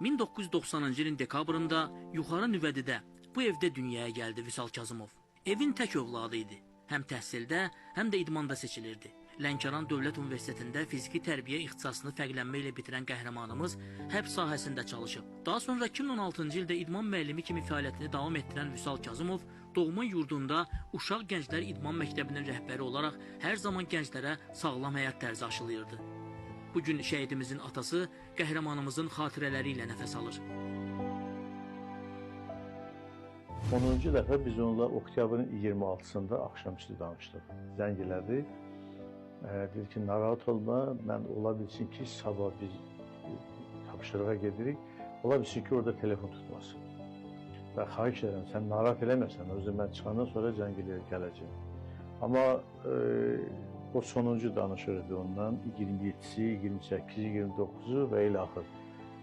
1990-cı ilin dekabrında Yuxarı Nüvədidə bu evdə dünyaya gəldi Vüsal Kazımov. Evin tək övladı idi. Həm təhsildə, həm də idmanda seçilirdi. Lənkəran Dövlət Universitetində fiziki tərbiyə ixtisasını fərqlənmə ilə bitirən qəhrəmanımız həbs sahəsində çalışıb. Daha sonra 2016-cı ildə idman müəllimi kimi fəaliyyətini davam etdirən Vüsal Kazımov doğma yurdunda Uşaq Gənclər İdman Məktəbinin rəhbəri olaraq hər zaman gənclərə sağlam həyat tərzi aşılayırdı. Bugün şəhidimizin atası qəhrəmanımızın xatirələri ilə nəfəs alır. 10-cu dəfə biz onunla oktyabrın 26-sında axşamüstü danışdıq. Zəng elədi. Dedi ki, narahat olma, mən ola bilsin ki, sabah biz tapşırığa gedirik. Ola bilsin ki, orada telefon tutmasın. Və xahiş edirəm, sən narahat eləməsən, özü mən çıxandan sonra zəng eləyir, gələcəm. Amma o sonuncu danışırdı ondan, 27-si, 28-i, 29-u və elə axır.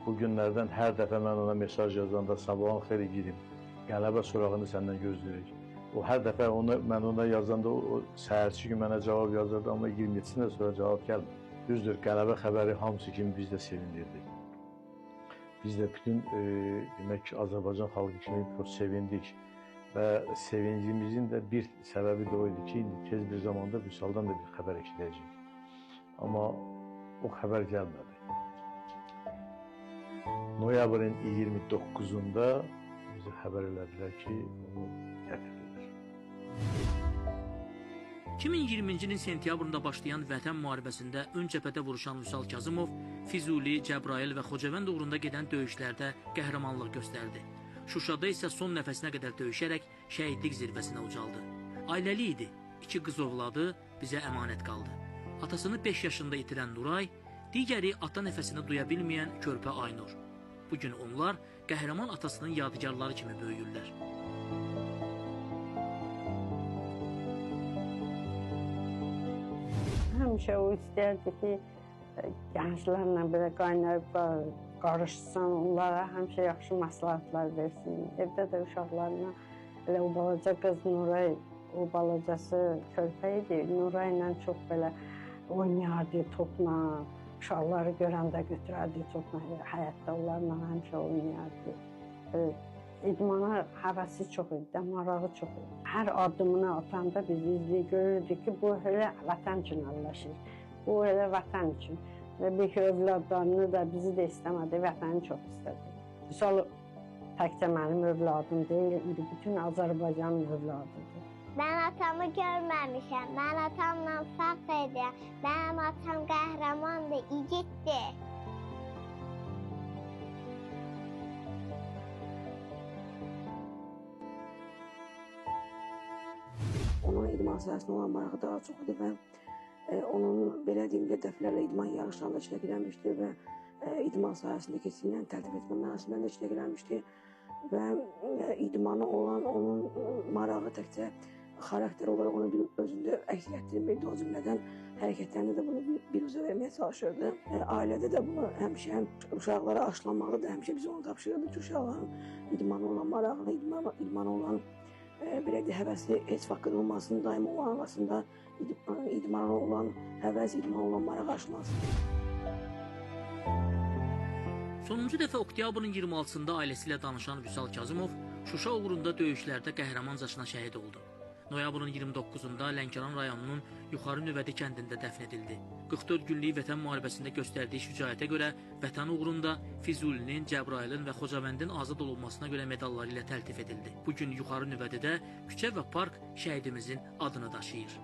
Bu günlərdən hər dəfə mən ona mesaj yazanda, sabahın xeyri gidim, qələbə sorağını səndən gözləyirik. O hər dəfə mən ona yazanda, o səhərçi gün mənə cavab yazırdı, amma 27-sindən sonra cavab gəlmir. Düzdür, qələbə xəbəri hamısı kimi biz də sevindirdik. Biz də bütün, demək ki, Azərbaycan xalqı kimi çox sevindik. Və sevincimizin də bir səbəbi də o idi ki, tez bir zamanda Vüsaldan da bir xəbər eşidəcəyik. Amma o xəbər gəlmədi. Noyabrın 29-unda bizi xəbər elədilər ki, onu qətl edir. 2020-ci ilin sentyabrında başlayan Vətən müharibəsində ön cəbhədə vuruşan Vüsal Kazımov, Füzuli, Cəbrayıl və Xocavənd uğrunda gedən döyüşlərdə qəhrəmanlıq göstərdi. Şuşada isə son nəfəsinə qədər döyüşərək şəhidlik zirvəsinə ucaldı. Ailəli idi, 2 qız ovladı bizə əmanət qaldı. Atasını 5 yaşında itirən Nuray, digəri ata nəfəsini duya bilməyən körpə Aynur. Bugün onlar qəhrəman atasının yadigarları kimi böyüyürlər. Həmişə o istərdi ki, gənclərlə belə qaynayıb qarışsın, onlara həmişə yaxşı məsləhətlər versin. Evdə də uşaqlarına elə o balaca qız Nuray, o balacası körpə idi. Nuray ilə çox belə oynayardı topla, uşaqları görəndə götürərdi topla, həyətdə onlarla həmişə oynayardı. İdmana həvəsi çox idi, marağı çox idi. Hər addımını atanda biz izləyib görürdük ki, bu elə vətən üçün əlləşir, bu elə vətən üçün. Və bir ki, övladlarını da bizi də istəmədi, vətəni çox istədi. Vüsal təkcə mənim övladım deyil, bütün Azərbaycanın övladıdır. Mən atamı görməmişəm, mən atamla fəxr edirəm, mənim atam qəhrəmandır, igiddir. Onun idman sahəsinə olan marağı daha çox idi və onun belə deyim ki, dəfələrlə idman yarışlarında iştirak eləmişdi və idman sahəsində keçirilən təltif etmə mərasimlərində iştirak eləmişdi və idmana olan onun marağı təkcə xarakter olaraq onu özündə əks etdirmirdi. O cümlədən hərəkətlərində də bunu biruzə verməyə çalışırdı. Ailədə də bunu həmişə uşaqlara aşılamaqda da həmişə biz onu tapşırırdı ki, uşaqların idmana olan marağını, idmana olan belə də həvəsi heç vaxt qırılmasın, daim olan arasında idmana olan həvəs, idmana olan maraq aşılmasın. Sonuncu dəfə oktyabrın 26-sında ailəsi ilə danışan Vüsal Kazımov Şuşa uğrunda döyüşlərdə qəhrəmancasına şəhid oldu. Noyabrın 29-da Lənkəran rayonunun Yuxarı Nüvədi kəndində dəfn edildi. 44 günlük Vətən müharibəsində göstərdiyi şücaətə görə Vətən uğrunda Füzulinin, Cəbrayılın və Xocavəndin azad olunmasına görə medalları ilə təltif edildi. Bugün Yuxarı Nüvədidə küçə və park şəhidimizin adını daşıyır.